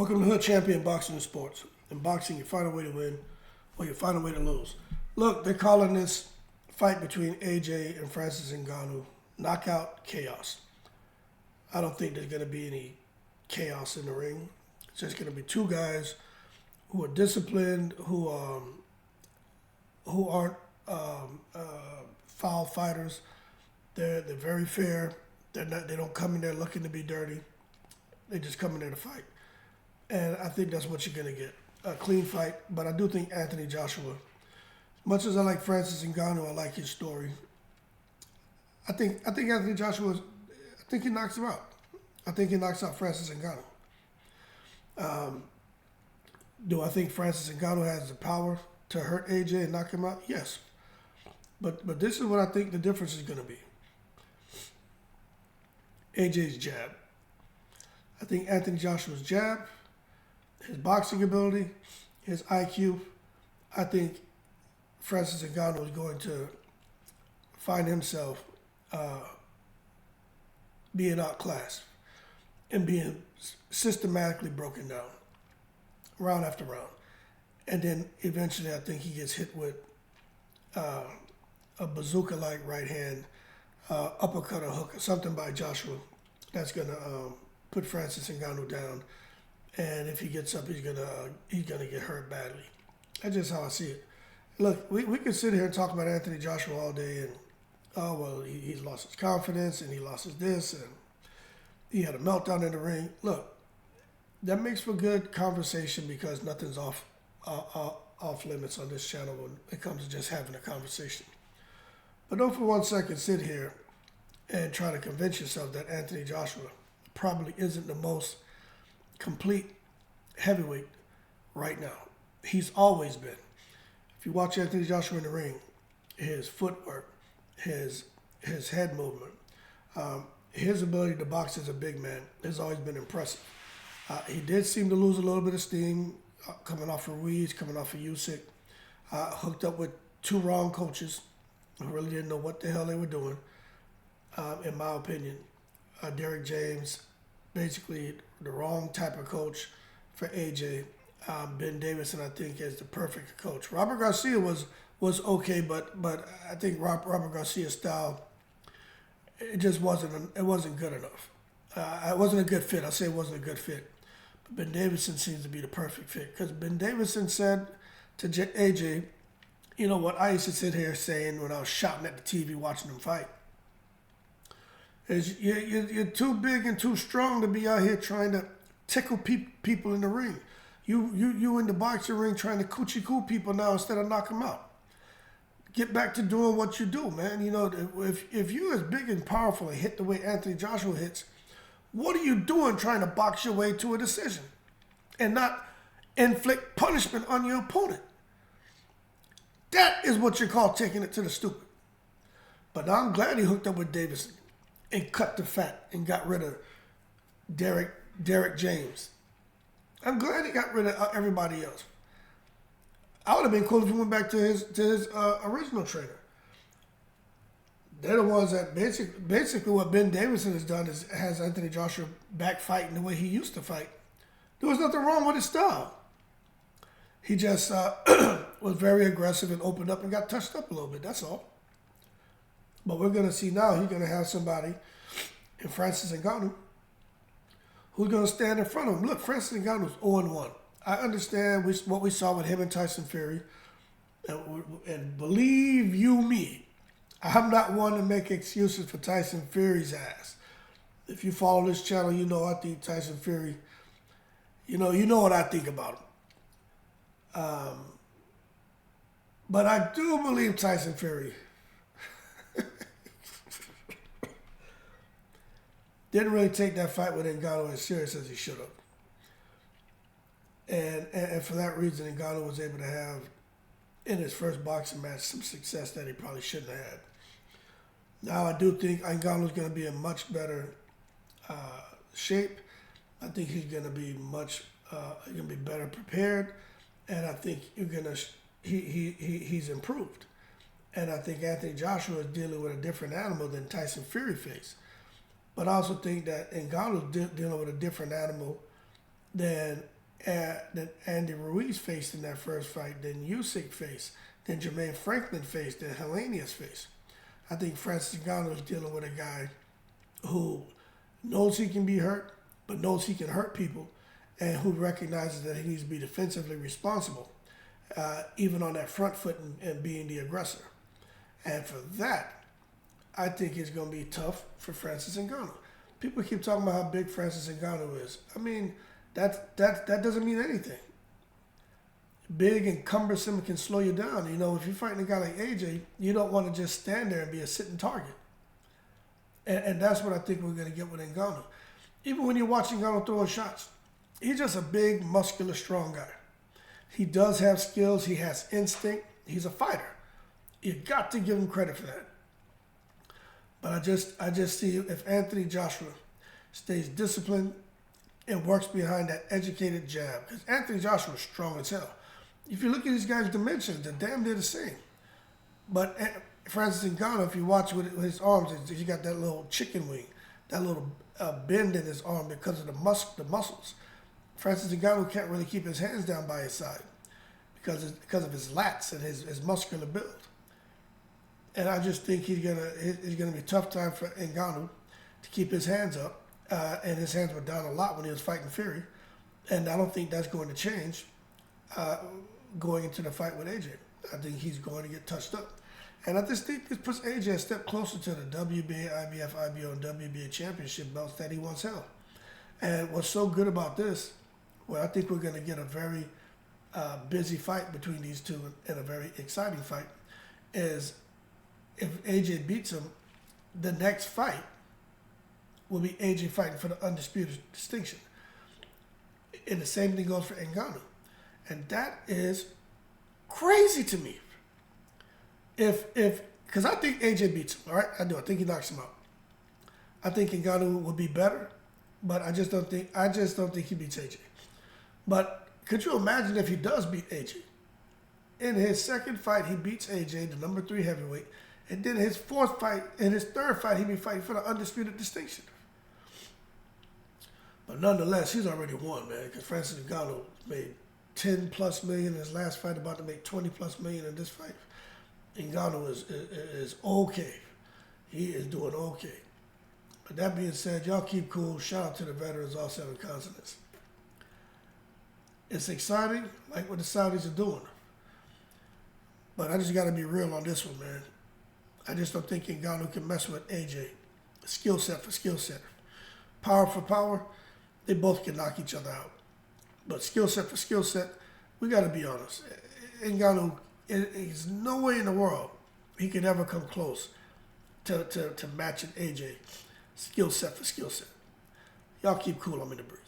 Welcome to Hood Champion Boxing and Sports. In boxing, you find a way to win or you find a way to lose. Look, they're calling this fight between AJ and Francis Ngannou knockout chaos. I don't think there's going to be any chaos in the ring. It's just going to be two guys who are disciplined, who aren't foul fighters. They're very fair. They don't come in there looking to be dirty. They just come in there to fight. And I think that's what you're going to get. A clean fight. But I do think Anthony Joshua, as much as I like Francis Ngannou, I like his story. I think Anthony Joshua, I think he knocks him out. I think he knocks out Francis Ngannou. Do I think Francis Ngannou has the power to hurt AJ and knock him out? Yes. But this is what I think the difference is going to be. AJ's jab. I think Anthony Joshua's jab, his boxing ability, his IQ, I think Francis Ngannou is going to find himself being outclassed and being systematically broken down, round after round. And then eventually I think he gets hit with a bazooka-like right hand, uppercut or hook, or something by Joshua that's going to put Francis Ngannou down. And if he gets up, he's gonna get hurt badly. That's just how I see it. Look, we could sit here and talk about Anthony Joshua all day and, oh, well, he's lost his confidence and he lost his this and he had a meltdown in the ring. Look, that makes for good conversation because nothing's off limits on this channel when it comes to just having a conversation. But don't for 1 second sit here and try to convince yourself that Anthony Joshua probably isn't the most complete heavyweight right now. He's always been. If you watch Anthony Joshua in the ring, his footwork, his head movement, his ability to box as a big man has always been impressive. He did seem to lose a little bit of steam coming off of Ruiz, coming off of Usyk, hooked up with two wrong coaches who really didn't know what the hell they were doing, in my opinion. Derek James, basically the wrong type of coach for AJ. Ben Davison, I think, is the perfect coach. Robert Garcia was okay, but I think Robert Garcia's style, it just wasn't good enough. It wasn't a good fit. I'll say it wasn't a good fit. But Ben Davison seems to be the perfect fit because Ben Davison said to AJ, you know what I used to sit here saying when I was shouting at the TV watching them fight, is you're too big and too strong to be out here trying to tickle people in the ring. You in the boxing ring trying to coochie coo people now instead of knock them out. Get back to doing what you do, man. You know, if you're as big and powerful and hit the way Anthony Joshua hits, what are you doing trying to box your way to a decision and not inflict punishment on your opponent? That is what you call taking it to the stupid. But now I'm glad he hooked up with Davison and cut the fat and got rid of Derek James. I'm glad he got rid of everybody else. I would have been cool if he went back to his original trainer. They're the ones that basically what Ben Davison has done is has Anthony Joshua back fighting the way he used to fight. There was nothing wrong with his style. He just was very aggressive and opened up and got touched up a little bit. That's all. But we're going to see now he's going to have somebody in Francis Ngannou who's going to stand in front of him. Look, Francis Ngannou's 0-1. I understand what we saw with him and Tyson Fury. And believe you me, I'm not one to make excuses for Tyson Fury's ass. If you follow this channel, you know I think Tyson Fury, you know what I think about him. But I do believe Tyson Fury didn't really take that fight with Ngannou as serious as he should have. And for that reason, Ngannou was able to have, in his first boxing match, some success that he probably shouldn't have had. Now, I do think Ngannou's going to be in much better shape. I think he's going to be better prepared. And I think he's improved. And I think Anthony Joshua is dealing with a different animal than Tyson Fury faced. But I also think that Ngannou's dealing with a different animal than that Andy Ruiz faced in that first fight, then Usyk faced, then Jermaine Franklin faced, then Helenius faced. I think Francis Ngannou is dealing with a guy who knows he can be hurt, but knows he can hurt people, and who recognizes that he needs to be defensively responsible, even on that front foot and being the aggressor. And for that, I think it's going to be tough for Francis Ngannou. People keep talking about how big Francis Ngannou is. I mean, that doesn't mean anything. Big and cumbersome can slow you down. You know, if you're fighting a guy like AJ, you don't want to just stand there and be a sitting target. And that's what I think we're going to get with Ngannou. Even when you're watching Ngannou throwing shots, he's just a big, muscular, strong guy. He does have skills. He has instinct. He's a fighter. You got to give him credit for that. But I just see if Anthony Joshua stays disciplined and works behind that educated jab, because Anthony Joshua is strong as hell. If you look at these guys' dimensions, they're damn near the same. But Francis Ngannou, if you watch with his arms, he got that little chicken wing, that little bend in his arm because of the muscles. Francis Ngannou can't really keep his hands down by his side because of his lats and his muscular build. And I just think it's gonna be a tough time for Ngannou to keep his hands up. And his hands were down a lot when he was fighting Fury. And I don't think that's going to change going into the fight with AJ. I think he's going to get touched up. And I just think this puts AJ a step closer to the WBA, IBF, IBO, and WBA championship belts that he once held. And what's so good about this, well, I think we're going to get a very busy fight between these two and a very exciting fight, is if AJ beats him, the next fight will be AJ fighting for the undisputed distinction. And the same thing goes for Ngannou. And that is crazy to me. Because I think AJ beats him, all right? I do. I think he knocks him out. I think Ngannou will be better, but I just don't think he beats AJ. But could you imagine if he does beat AJ? In his second fight, he beats AJ, the number 3 heavyweight, and then his third fight, he'll be fighting for the undisputed distinction. But nonetheless, he's already won, man, because Francis Ngannou made $10+ million in his last fight, about to make $20+ million in this fight. Ngannou is okay. He is doing okay. But that being said, y'all keep cool. Shout out to the veterans, all 7 continents. It's exciting, like what the Saudis are doing. But I just got to be real on this one, man. I just don't think Ngannou can mess with AJ. Skill set for skill set. Power for power, they both can knock each other out. But skill set for skill set, we got to be honest. Ngannou, there's no way in the world he could ever come close to matching AJ. Skill set for skill set. Y'all keep cool. I'm in the breeze.